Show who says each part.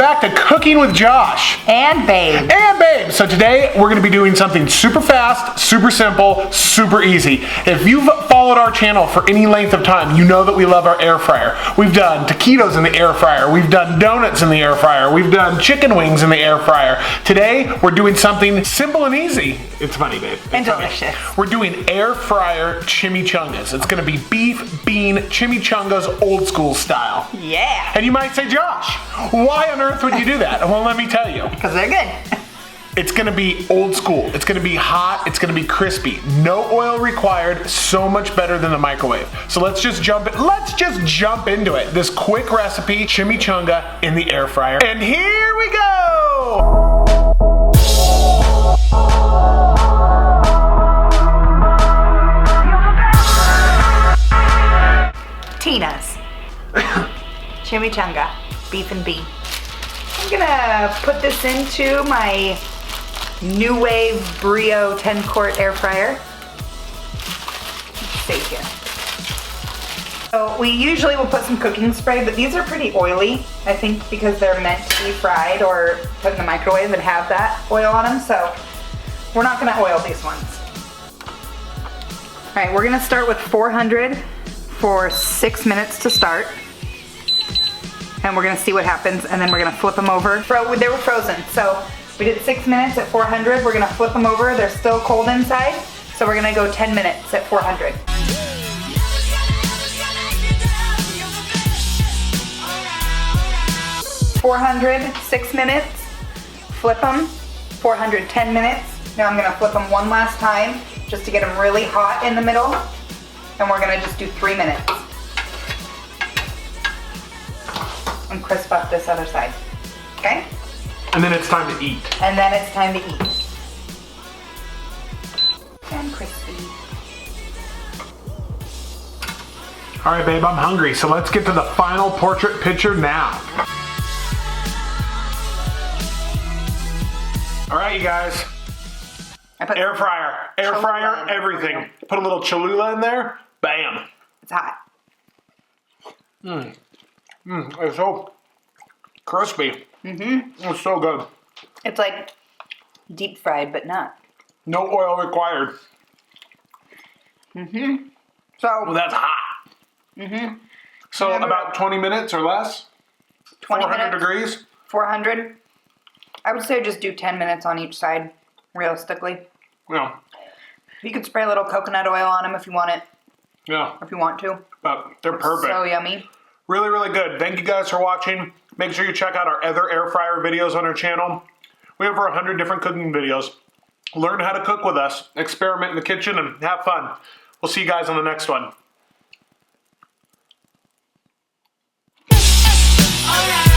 Speaker 1: back to Cooking with Josh.
Speaker 2: And Babe.
Speaker 1: And Babe. So today we're going to be doing something super fast, super simple, super easy. If you've followed our channel for any length of time, you know that we love our air fryer. We've done taquitos in the air fryer. We've done donuts in the air fryer. We've done chicken wings in the air fryer. Today we're doing something simple and easy. It's funny, Babe.
Speaker 2: And delicious.
Speaker 1: We're doing air fryer chimichangas. It's going to be beef, bean, chimichangas old school style.
Speaker 2: Yeah.
Speaker 1: And you might say, Josh, why on earth would you do that? Well, let me tell you.
Speaker 2: Because they're good.
Speaker 1: It's gonna be old school. It's gonna be hot. It's gonna be crispy. No oil required. So much better than the microwave. So let's just jump into it. This quick recipe, chimichanga in the air fryer. And here we go!
Speaker 2: Tina's chimichanga, beef and bean. I'm gonna put this into my Nuwave Brio 10 quart air fryer. Let's see here. So we usually will put some cooking spray, but these are pretty oily, I think, because they're meant to be fried or put in the microwave and have that oil on them, so we're not gonna oil these ones. All right, we're gonna start with 400 for 6 minutes to start. And we're gonna see what happens, and then we're gonna flip them over. They were frozen, so we did 6 minutes at 400. We're gonna flip them over. They're still cold inside, so we're gonna go 10 minutes at 400. $400, 6 minutes, flip them, 400, 10 minutes. Now I'm gonna flip them one last time, just to get them really hot in the middle, and we're gonna just do 3 minutes. And crisp up this other side, okay?
Speaker 1: And then it's time to eat.
Speaker 2: And then it's time to eat. And crispy.
Speaker 1: All right, babe, I'm hungry, so let's get to the final portrait picture now. All right, you guys. Air fryer, everything. Put a little Cholula in there, bam.
Speaker 2: It's hot.
Speaker 1: It's so crispy. It's so good.
Speaker 2: It's like deep fried, but not.
Speaker 1: No oil required.
Speaker 2: So,
Speaker 1: Well, that's hot. So about 20 minutes or less?
Speaker 2: 20
Speaker 1: 400
Speaker 2: minutes,
Speaker 1: degrees?
Speaker 2: 400. I would say just do 10 minutes on each side, realistically.
Speaker 1: Yeah.
Speaker 2: You could spray a little coconut oil on them if you want it.
Speaker 1: Yeah.
Speaker 2: If you want to.
Speaker 1: But they're perfect.
Speaker 2: So yummy.
Speaker 1: Really, really good. Thank you guys for watching. Make sure you check out our other air fryer videos on our channel. We have over 100 different cooking videos. Learn how to cook with us, experiment in the kitchen, and have fun. We'll see you guys on the next one.
Speaker 3: Alright.